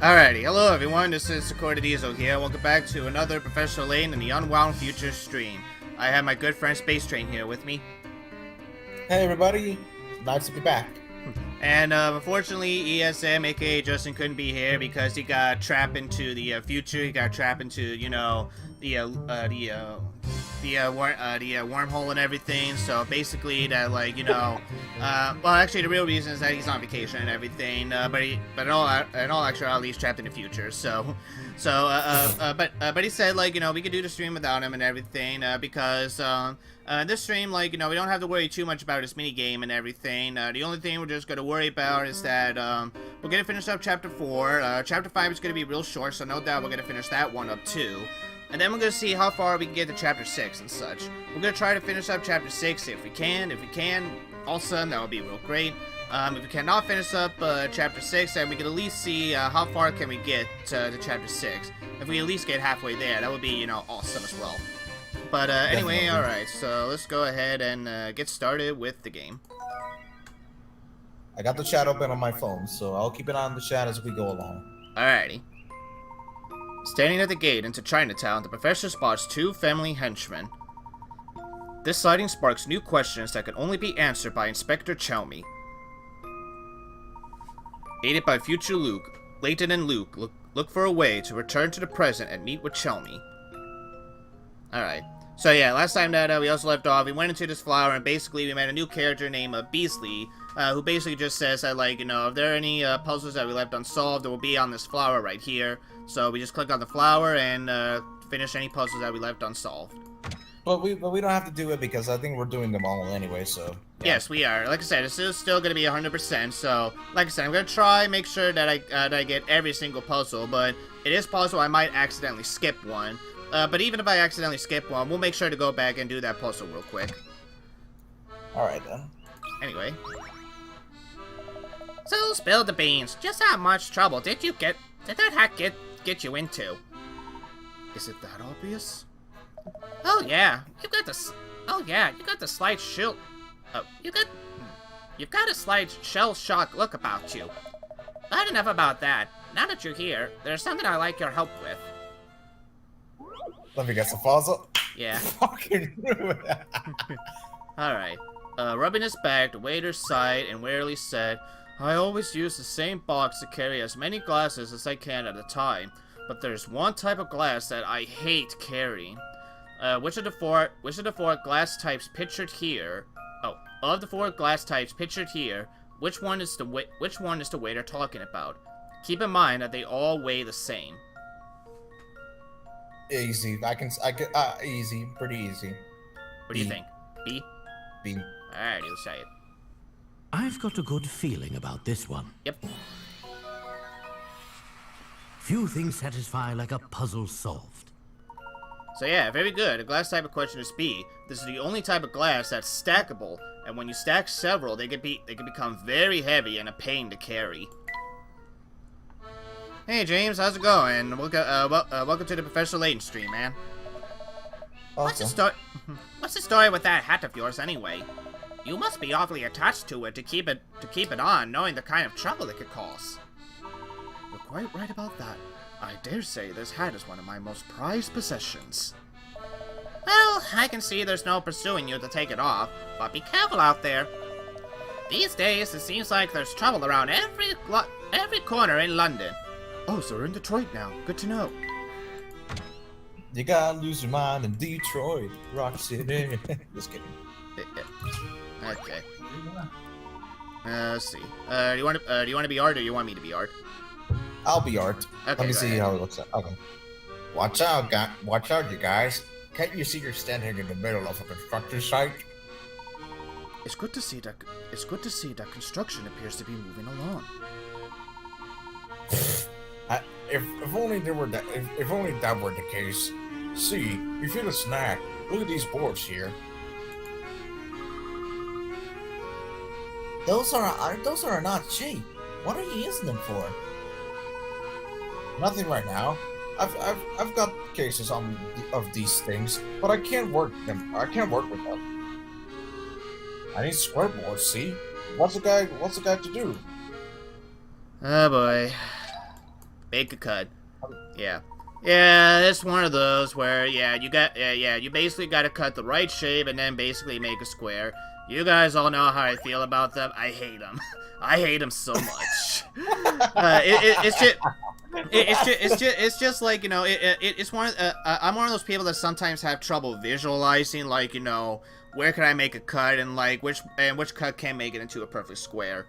Alrighty, hello everyone, this is Sakura Diesel here. Welcome back to another Professional Layton in the Unwound Future stream. I have my good friend Space Train here with me. Hey everybody, nice to be back. And unfortunately, ESM, aka Justin, couldn't be here because he got trapped into the future. He got trapped into, you know, the wormhole and everything. So basically, that well, actually, the real reason is that he's on vacation and everything. But in all actuality, he's trapped in the future. But he said, like, you know, we could do the stream without him and everything because this stream, like, you know, we don't have to worry too much about this mini game and everything. The only thing we're just gonna worry about is that we're gonna finish up chapter 4. Chapter 5 is gonna be real short, so no doubt we're gonna finish that one up too. And then we're gonna see how far we can get to chapter 6 and such. We're gonna try to finish up chapter 6 if we can. If we can, awesome, that would be real great. If we cannot finish up chapter 6, then we can at least see how far can we get to chapter 6. If we at least get halfway there, that would be, you know, awesome as well. But anyway, alright, so let's go ahead and get started with the game. I got the chat open on my phone, so I'll keep an eye on the chat as we go along. Alrighty. Standing at the gate into Chinatown, the professor spots two family henchmen. This sighting sparks new questions that can only be answered by Inspector Chelmy. Aided by future Luke, Layton and Luke look for a way to return to the present and meet with Chelmy. Alright. So yeah, last time that we also left off, we went into this flower and basically we met a new character named Beasley, who basically just says that, like, you know, if there are any puzzles that we left unsolved, it will be on this flower right here. So we just click on the flower and finish any puzzles that we left unsolved. But we don't have to do it because I think we're doing them all anyway, so... Yeah. Yes, we are. Like I said, it's still going to be 100%, so, like I said, I'm going to try make sure that I get every single puzzle, but it is possible I might accidentally skip one. But even if I accidentally skip one, we'll make sure to go back and do that puzzle real quick. Alright then. Anyway. So, spill the beans. Just how much trouble did that hack get you into? Is it that obvious? Oh yeah, you've got the slight shield. Oh, you've got a slight shell-shock look about you. But enough about that. Now that you're here, there's something I'd like your help with. Let me guess, the puzzle? Yeah. Fucking knew it. Alright. Rubbing his back, the waiter sighed and wearily said, I always use the same box to carry as many glasses as I can at a time, but there's one type of glass that I hate carrying. Which of the four glass types pictured here? Oh, of the four glass types pictured here, which one is the waiter talking about? Keep in mind that they all weigh the same. Easy. Easy. Pretty easy. What do you think? B? B. Alright, you'll say it. I've got a good feeling about this one. Yep. Few things satisfy like a puzzle solved. So yeah, very good. A glass type of question is B. This is the only type of glass that's stackable, and when you stack several, they can become very heavy and a pain to carry. Hey James, how's it going? Welcome to the Professional Layton stream, man. Awesome. What's the story with that hat of yours anyway? You must be awfully attached to it to keep it on, knowing the kind of trouble it could cause. You're quite right about that. I dare say this hat is one of my most prized possessions. Well, I can see there's no pursuing you to take it off, but be careful out there. These days, it seems like there's trouble around every corner in London. Oh, so we're in Detroit now. Good to know. You gotta lose your mind in Detroit, Rock City. Just kidding. Okay. Let's see. Do you want to be Art, or you want me to be Art? I'll be Art. Okay, Let me see ahead. how it looks like. Okay. Watch out, you guys. Can't you see you're standing in the middle of a construction site? It's good to see that construction appears to be moving along. If only that were the case. See, you feel a snack. Look at these boards here. Those are not cheap. What are you using them for? Nothing right now. I've got cases of these things, but I can't work with them. I need square boards. See, what's the guy to do? Oh boy. Make a cut. Yeah. Yeah, it's one of those where, you basically gotta cut the right shape and then basically make a square. You guys all know how I feel about them. I hate them. I hate them so much. It's just like, you know, it's one. I'm one of those people that sometimes have trouble visualizing, like, you know, where can I make a cut and like which cut can make it into a perfect square.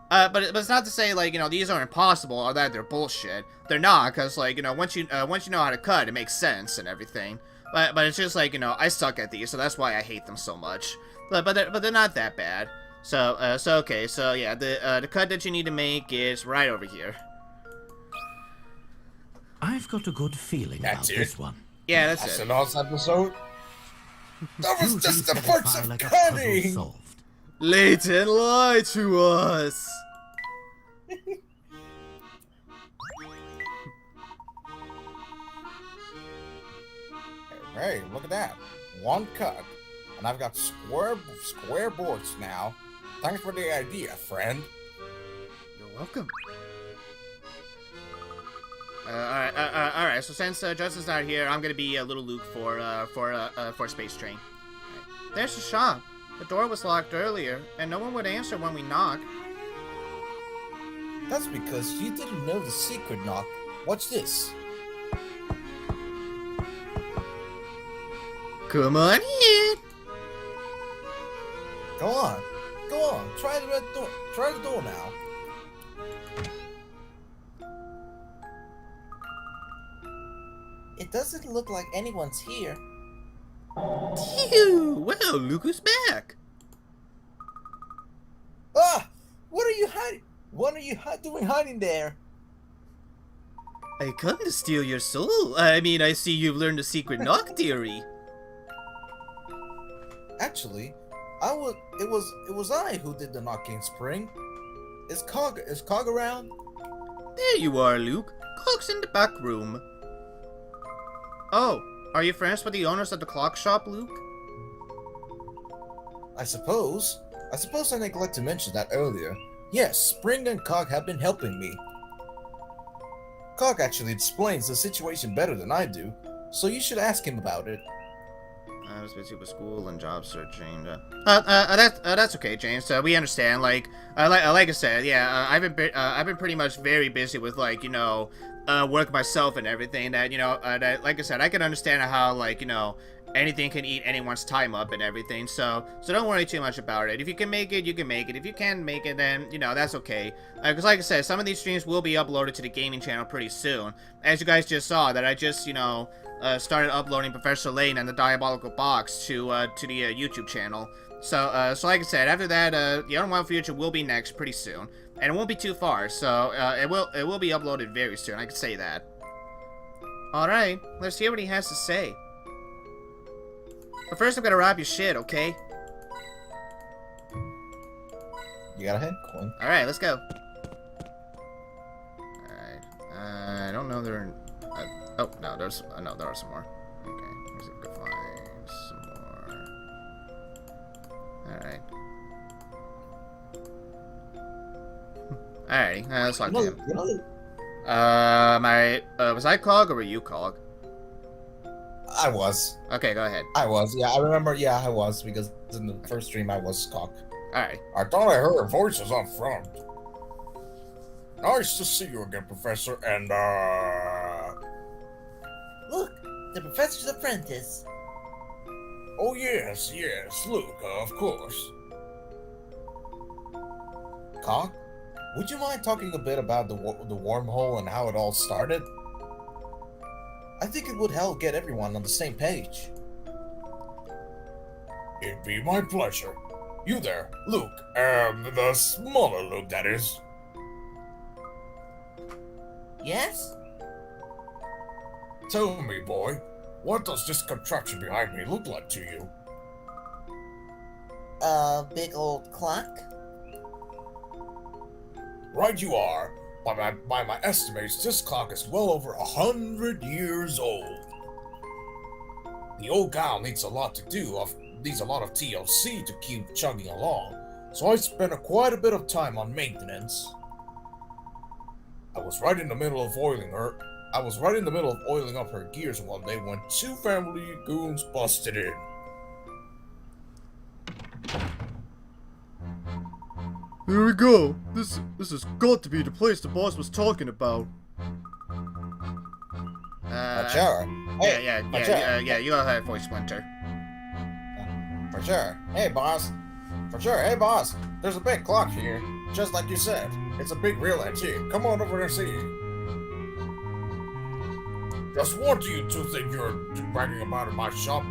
But it's not to say, like, you know, these are impossible or that they're bullshit. They're not, because, like, you know, once you know how to cut, it makes sense and everything. But it's just like, you know, I suck at these, so that's why I hate them so much. But they're not that bad. So okay, so yeah, the cut that you need to make is right over here. I've got a good feeling about this one. Yeah, That's it. a last episode. That was Two just things the parts satisfy of like a puzzle cutting. solved. Layton, lie to us. Hey, look at that. One cut. And I've got square boards now. Thanks for the idea, friend. You're welcome. Alright, so since Justin's not here, I'm gonna be Little Luke for Space Train. Right. There's the shop. The door was locked earlier, and no one would answer when we knocked. That's because you didn't know the secret knock. Watch this. Come on in. Go on. Go on. Try the red door. Try the door now. It doesn't look like anyone's here. Phew, well, look who's back. Ah! What are you hiding? What are you doing hiding there? I come to steal your soul. I mean, I see you've learned the secret knock theory. Actually, it was I who did the knocking spring. Is Cog around? There you are, Luke. Cog's in the back room. Oh, are you friends with the owners of the clock shop, Luke? I suppose I neglected to mention that earlier. Yes, Spring and Cog have been helping me. Cog actually explains the situation better than I do, so you should ask him about it. I was busy with school and job searching. That's okay, James. We understand. Like I said, yeah, I've been pretty much very busy with, like, you know, work myself and everything. That, you know, that, like I said, I can understand how, like, you know, anything can eat anyone's time up and everything. So don't worry too much about it. If you can make it, you can make it. If you can't make it, then, you know, that's okay. Because like I said, some of these streams will be uploaded to the gaming channel pretty soon. As you guys just saw, that I just, you know, started uploading Professor Layton and the Diabolical Box to the YouTube channel. So like I said, after that, the Unwound Future will be next pretty soon, and it won't be too far. So it will be uploaded very soon. I can say that. All right, let's hear what he has to say. But first, I'm gonna rob your shit, okay? You got a head coin. All right, let's go. All right. I don't know there. Oh no, there are some more. Okay, here's a good find. Some more. All right. Alrighty, let's lock him. Was I Cog or were you Cog? I was. Okay, go ahead. I was. Yeah, I remember. Yeah, I was, because in the first stream I was Cog. Alright. I thought I heard voices up front. Nice to see you again, Professor. And Look, the professor's apprentice. oh yes, Luke, of course. Cog, would you mind talking a bit about the wormhole and how it all started? I think it would help get everyone on the same page. It'd be my pleasure. You there, Luke. The smaller Luke, that is. Yes? Tell me, boy, what does this contraption behind me look like to you? A big old clock? Right you are. By my estimates, this clock is well over 100 years old. The old gal needs a lot of TLC to keep chugging along, so I spent quite a bit of time on maintenance. I was right in the middle of oiling her. I was right in the middle of oiling up her gears one day when two family goons busted in. Here we go. This has got to be the place the boss was talking about. For sure. Hey, Yeah, you go ahead, Voice Splinter. For sure. Hey, boss. For sure. Hey, boss. There's a big clock here, just like you said. It's a big real too. Come on over and see. Just what do you two think you're bragging about in my shop?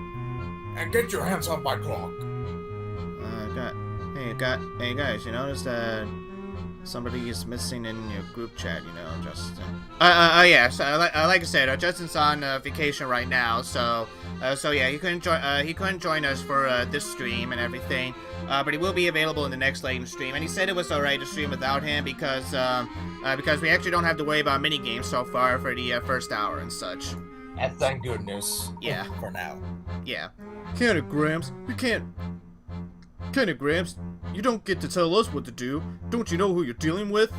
And get your hands off my clock. Hey guys, you notice that somebody is missing in your group chat, you know, Justin? Yes, like I said, Justin's on vacation right now, so yeah, he couldn't join us for this stream and everything, but he will be available in the next Layton stream, and he said it was alright to stream without him because we actually don't have to worry about mini games so far for the first hour and such. And thank goodness. Yeah. For now. Yeah. Can't it, Gramps? Can't it, Gramps? You don't get to tell us what to do. Don't you know who you're dealing with?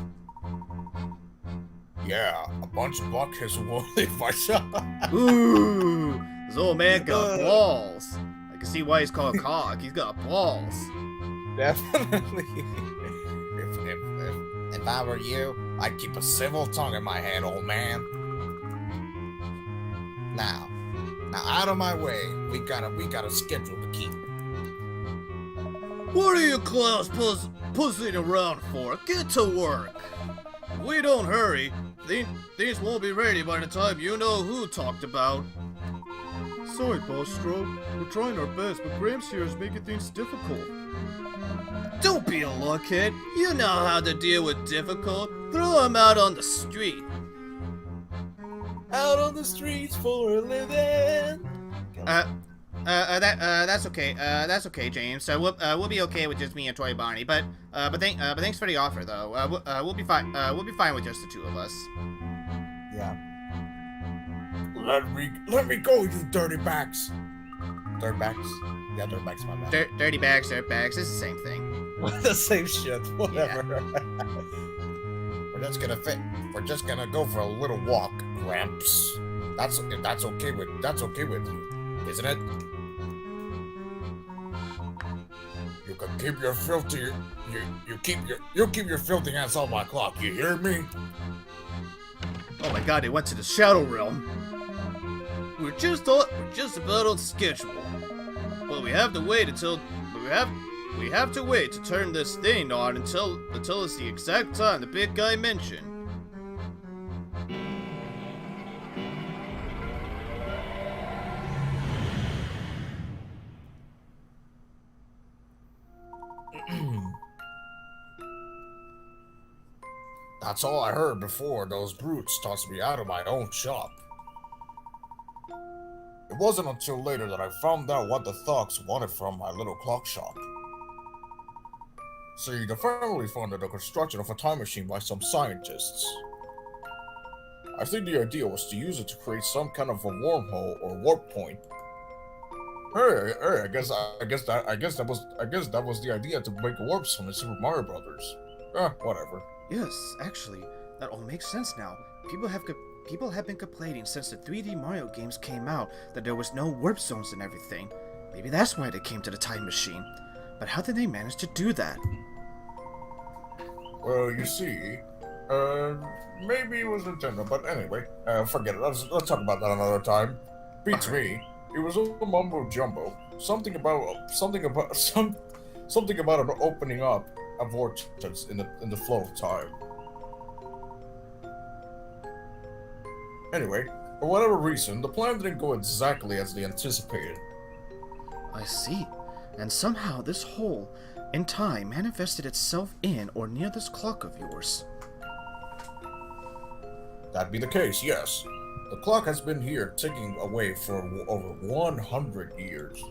Yeah, a bunch of blockheads who won't leave my shop. Ooh, this old man got balls. I can see why he's called Cock. He's got balls. Definitely. If I were you, I'd keep a civil tongue in my head, old man. Now out of my way. We got a schedule to keep. What are you clowns pussing around for? Get to work. If we don't hurry, things won't be ready by the time you know who talked about. Sorry, Boss Stroke. We're trying our best, but Gramps here is making things difficult. Don't be a luckhead. You know how to deal with difficult. Throw him out on the street. Out on the streets for a living. That's okay. That's okay, James. We'll be okay with just me and Toy Bonnie. But thanks for the offer, though. We'll be fine. We'll be fine with just the two of us. Yeah. Let me go, you dirty backs. Dirtbags? Yeah, dirtbags, my bad. Dirty bags, dirt bags. It's the same thing. The same shit. Whatever. We're just gonna go for a little walk, Gramps. That's okay with you, isn't it? You can keep your filthy you keep your filthy hands on my clock, you hear me? Oh my god, they went to the Shadow Realm. We're just about on schedule. But we have to wait to turn this thing on until it's the exact time the big guy mentioned. That's all I heard before those brutes tossed me out of my own shop. It wasn't until later that I found out what the thugs wanted from my little clock shop. See, the family funded the construction of a time machine by some scientists. I think the idea was to use it to create some kind of a wormhole or warp point. Hey, I guess that was the idea, to make a warp zone in Super Mario Brothers. Whatever. Yes, actually, that all makes sense now. People have been complaining since the 3D Mario games came out that there was no warp zones and everything. Maybe that's why they came to the time machine. But how did they manage to do that? Well, you see, maybe it was Nintendo, but anyway, forget it. Let's talk about that another time. Beats me. It was a mumbo jumbo. Something about an opening up a vortex in the flow of time. Anyway, for whatever reason, the plan didn't go exactly as they anticipated. I see. And somehow this hole in time manifested itself in or near this clock of yours. That'd be the case, yes. The clock has been here ticking away for over 100 years.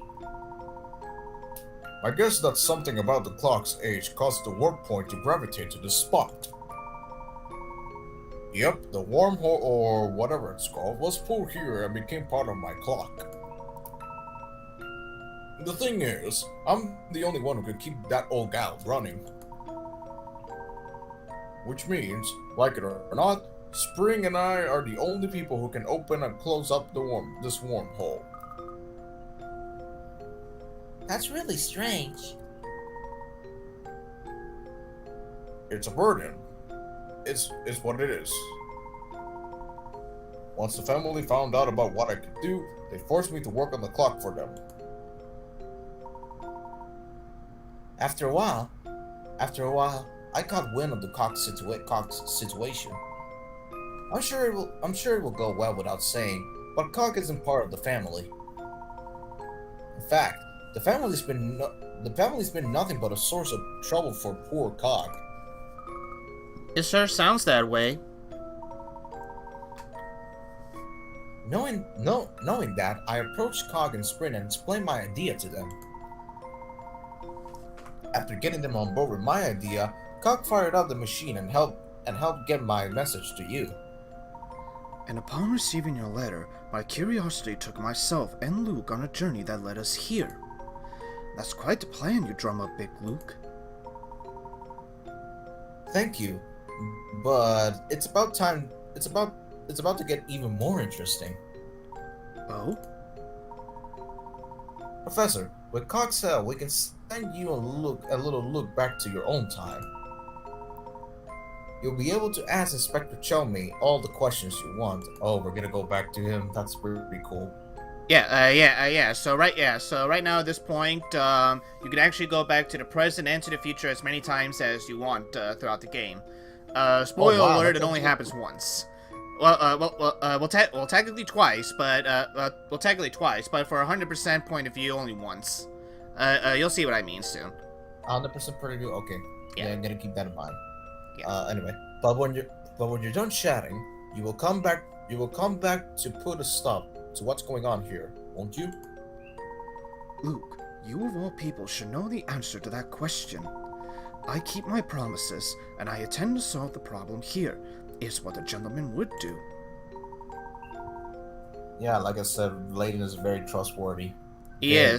I guess that something about the clock's age caused the warp point to gravitate to this spot. Yep, the wormhole, or whatever it's called, was pulled here and became part of my clock. The thing is, I'm the only one who could keep that old gal running. Which means, like it or not, Spring and I are the only people who can open and close up this wormhole. That's really strange. It's a burden. It's what it is. Once the family found out about what I could do, they forced me to work on the clock for them. After a while, I caught wind of the Cox situation. I'm sure it will go well without saying, but Cock isn't part of the family. In fact, the family's been nothing but a source of trouble for poor Cock. It sure sounds that way. Knowing that, I approached Cog and Sprint and explained my idea to them. After getting them on board with my idea, Cog fired up the machine and helped get my message to you. And upon receiving your letter, my curiosity took myself and Luke on a journey that led us here. That's quite the plan you drum up, Big Luke. Thank you, but it's about to get even more interesting. Oh? Professor, with Coxell, we can send you a little look back to your own time. You'll be able to ask Inspector Chelmy all the questions you want. Oh, we're gonna go back to him. That's pretty cool. Yeah. So right now at this point, you can actually go back to the present and to the future as many times as you want throughout the game. Spoiler alert: it only happens once. Well, technically twice, but for 100% point of view, only once. You'll see what I mean soon. 100% point of view. Okay. Yeah, I'm gonna keep that in mind. Yeah. Anyway, but when you're done chatting, you will come back to put a stop to what's going on here, won't you? Luke, you of all people should know the answer to that question. I keep my promises, and I intend to solve the problem here, is what a gentleman would do. Yeah, like I said, Layton is very trustworthy. Yeah,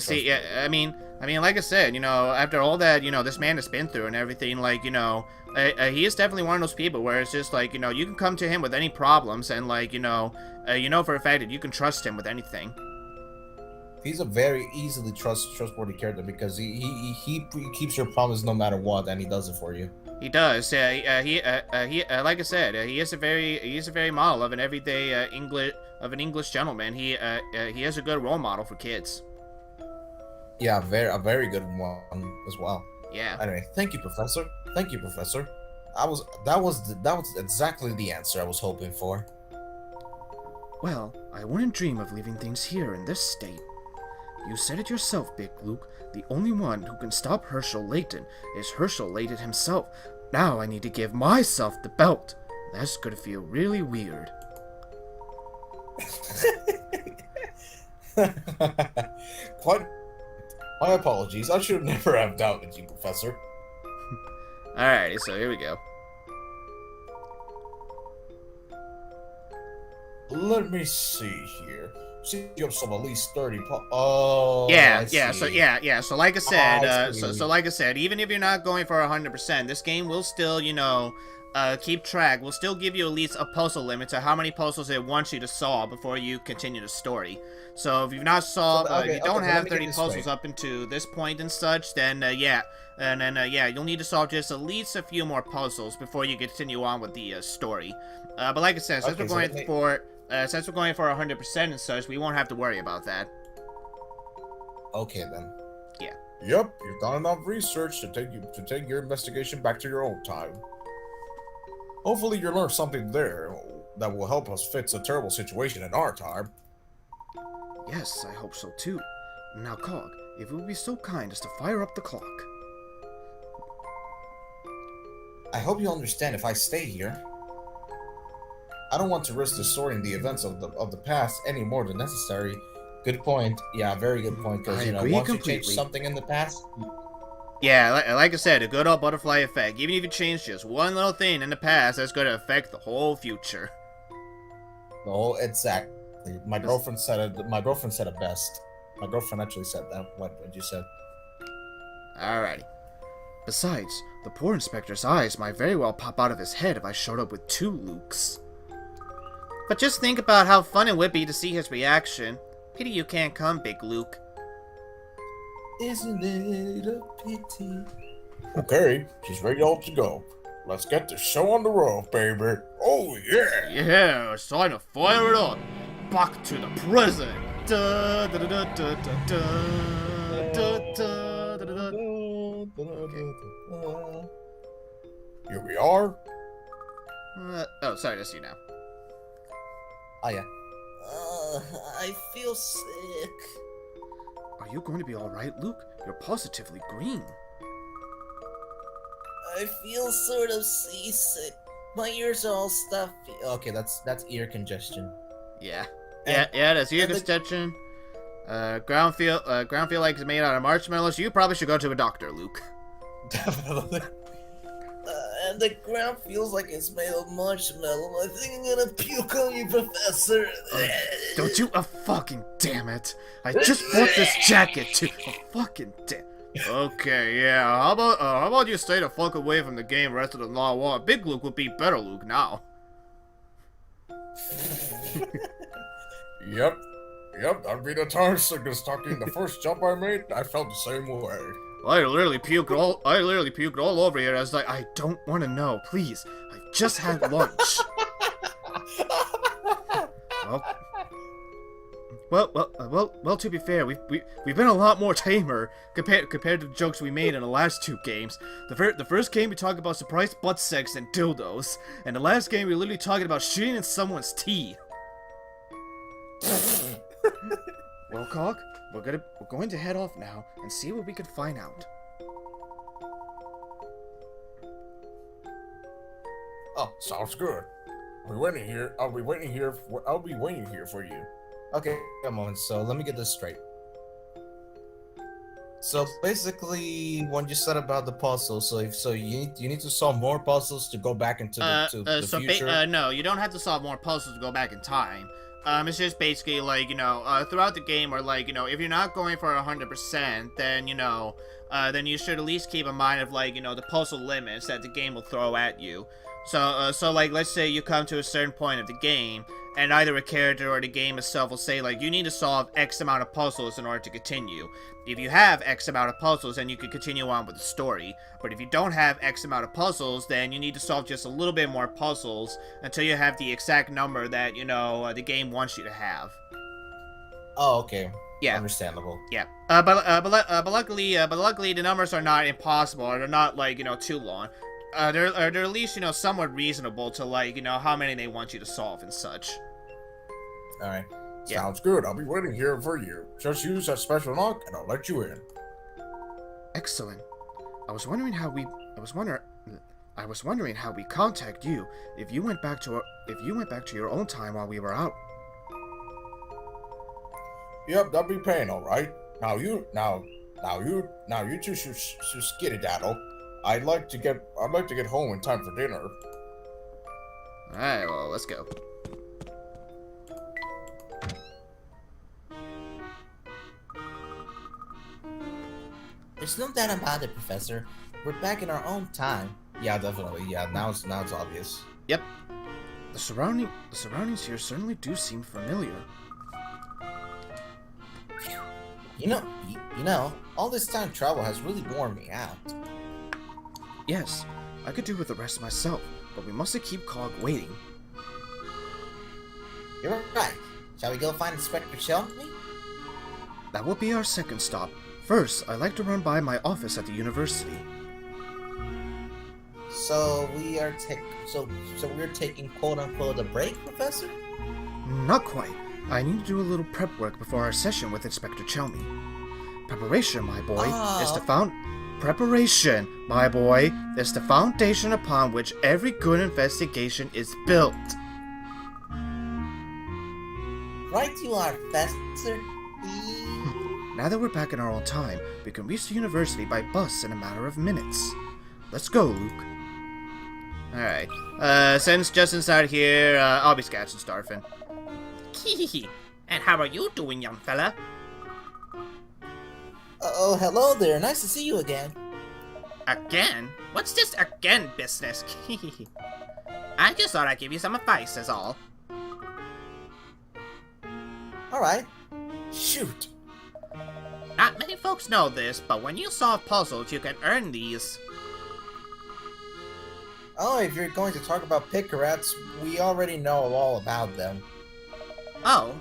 I mean, like I said, after all that, this man has been through and everything, like, he is definitely one of those people where it's just like, you can come to him with any problems and, like, for a fact that you can trust him with anything. He's a very easily trustworthy character because he keeps your promise no matter what, and he does it for you. He does. He like I said, he is a very model of an everyday English gentleman. He is a good role model for kids. Yeah, a very good one as well. Yeah. Anyway, thank you, Professor. That was exactly the answer I was hoping for. Well, I wouldn't dream of leaving things here in this state. You said it yourself, Big Luke. The only one who can stop Herschel Layton is Herschel Layton himself. Now I need to give myself the belt. That's gonna feel really weird. What? My apologies. I should never have doubted you, Professor. Alrighty, so here we go. Let me see here. See, you have some at least 30 Oh, Yeah. So like I said, so like I said, even if you're not going for 100%, this game will still, keep track. Will still give you at least a puzzle limit to how many puzzles it wants you to solve before you continue the story. So if you've not solved, if you don't have 30 puzzles up into this point and such, then you'll need to solve just at least a few more puzzles before you continue on with the story. But like I said, since we're going for 100% and such, we won't have to worry about that. Okay then. Yeah. Yep, you've done enough research to take your investigation back to your own time. Hopefully you'll learn something there that will help us fix a terrible situation in our time. Yes, I hope so too. Now, Cog, if you would be so kind as to fire up the clock. I hope you understand if I stay here. I don't want to risk distorting the events of the past any more than necessary. Good point. Yeah, very good point. Because once you change something in the past. Yeah, like I said, a good old butterfly effect. Even if you change just one little thing in the past, that's going to affect the whole future. Exactly. My girlfriend said it. My girlfriend said it best. My girlfriend actually said that. What you said. Alrighty. Besides, the poor inspector's eyes might very well pop out of his head if I showed up with 2 Lukes. But just think about how fun it would be to see his reaction. Pity you can't come, Big Luke. Isn't it a pity? Okay, she's ready to go. Let's get the show on the road, baby. Oh, yeah. Yeah, it's time to fire it up. Back to the present. Da, da, da, da, da, da, da, da, da, da, da. Here we are. Oh, sorry, that's you now. Oh yeah. I feel sick. Are you going to be alright, Luke? You're positively green. I feel sort of seasick. My ears are all stuffy. Okay, that's ear congestion. Yeah. Yeah, that's ear and the- congestion. Ground feel like it's made out of marshmallows. You probably should go to a doctor, Luke. Definitely. And the ground feels like it's made of marshmallow. I think I'm gonna puke on you, Professor. Don't you fucking damn it. I just bought this jacket to fucking damn. Okay, yeah. How about you stay the fuck away from the game rest of the law war? Big Luke would be better Luke now. Yep, that'd be the time sickness talking. The first jump I made, I felt the same way. I literally puked all over here. I was like, I don't want to know, please. I just had lunch. Well. To be fair, we've been a lot more tamer compared to the jokes we made in the last 2 games. The first game we talked about surprise butt sex and dildos, and the last game we were literally talking about shitting in someone's tea. Well, Cog, we're going to head off now and see what we can find out. Oh, sounds good. I'll be waiting here for you. Okay, a moment. So let me get this straight. So basically, when you said about the puzzle, so you need to solve more puzzles to go back into the future. No, you don't have to solve more puzzles to go back in time. It's just basically like, throughout the game, or like, if you're not going for 100%, then, then you should at least keep in mind of, like, the puzzle limits that the game will throw at you. So like, let's say you come to a certain point of the game, and either a character or the game itself will say, like, you need to solve X amount of puzzles in order to continue. If you have X amount of puzzles, then you can continue on with the story. But if you don't have X amount of puzzles, then you need to solve just a little bit more puzzles until you have the exact number that, the game wants you to have. Oh, okay. Yeah. Understandable. Yeah. But luckily the numbers are not impossible, or they're not, like, too long. They're at least, somewhat reasonable to, like, how many they want you to solve and such. All right. Yeah. Sounds good. I'll be waiting here for you. Just use that special knock, and I'll let you in. Excellent. I was wondering how we contact you if you went back to your own time while we were out. Yep, that'd be pain, all right. Now you two should skitty-daddle. I'd like to get home in time for dinner. Alright, well, let's go. There's no doubt about it, Professor. We're back in our own time. Yeah, definitely. Yeah, now it's obvious. Yep. The surroundings here certainly do seem familiar. You know, all this time travel has really worn me out. Yes, I could do with the rest myself, but we mustn't keep Cog waiting. You're right. Shall we go find Inspector Shelby? That will be our second stop. First, I'd like to run by my office at the university. So we're taking quote-unquote a break, Professor? Not quite. I need to do a little prep work before our session with Inspector Chelmy. Preparation, my boy, is the foundation upon which every good investigation is built. Right you are, Professor. Now that we're back in our own time, we can reach the university by bus in a matter of minutes. Let's go, Luke. Alright. Since Justin's not here, I'll be scratching Starfin. And how are you doing, young fella? Oh, hello there. Nice to see you again. Again? What's this again business? I just thought I'd give you some advice, is all. Alright. Shoot. Not many folks know this, but when you solve puzzles, you can earn these. Oh, if you're going to talk about picarats, we already know all about them. Oh,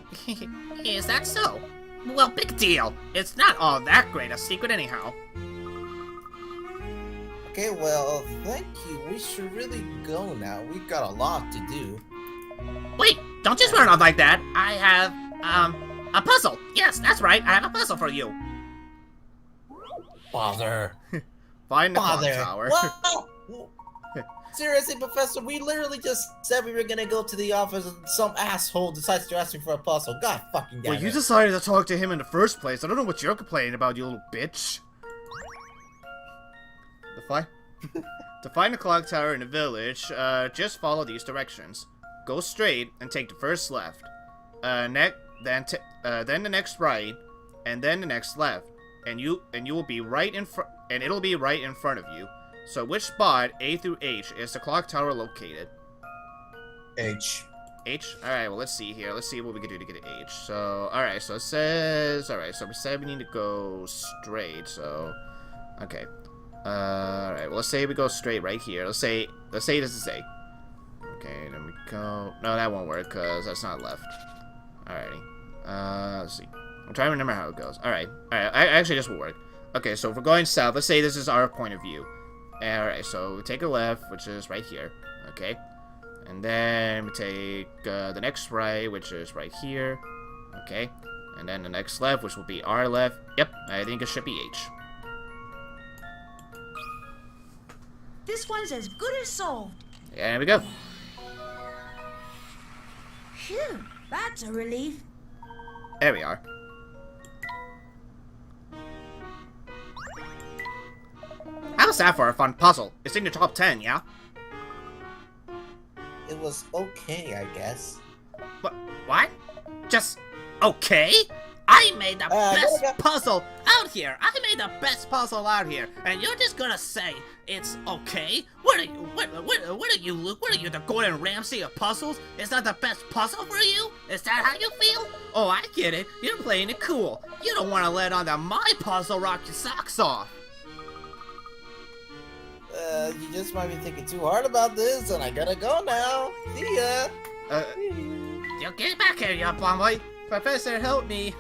is that so? Well, big deal. It's not all that great a secret anyhow. Okay, well, thank you. We should really go now. We've got a lot to do. Wait, don't just run off like that. I have, a puzzle. Yes, that's right. I have a puzzle for you. Bother. Find the clock Bother. tower. Whoa! Seriously, Professor, we literally just said we were gonna go to the office and some asshole decides to ask me for a puzzle. God fucking damn Well, you it. decided to talk to him in the first place. I don't know what you're complaining about, you little bitch. To find the clock tower in the village, just follow these directions. Go straight and take the first left. Then the next right, and then the next left, and you will be right in front, and it'll be right in front of you. So which spot, A through H, is the clock tower located? H. H? Alright, well, let's see here. Let's see what we can do to get to H. So, alright, so it says... Alright, so we said we need to go straight, so... Okay. Alright, well, let's say we go straight right here. Let's say this is A. Okay, then we go... No, that won't work, because that's not left. Alrighty. Let's see. I'm trying to remember how it goes. Alright. Actually, this will work. Okay, so if we're going south, let's say this is our point of view. Alright, so we take a left, which is right here. Okay. And then we take the next right, which is right here. Okay. And then the next left, which will be our left. Yep, I think it should be H. This one's as good as solved. Yeah, there we go. Phew, that's a relief. There we are. How's that for a fun puzzle? It's in your top 10, yeah? It was okay, I guess. What? Just okay? I made the best go. puzzle out here! I made the best puzzle out here, and you're just gonna say it's okay? What are you, Luke? What are you, the Gordon Ramsay of puzzles? Is that the best puzzle for you? Is that how you feel? Oh, I get it. You're playing it cool. You don't want to let on that my puzzle rock your socks off. You just might be thinking too hard about this, and I gotta go now. See ya! You get back here, you bumboy. Professor, help me.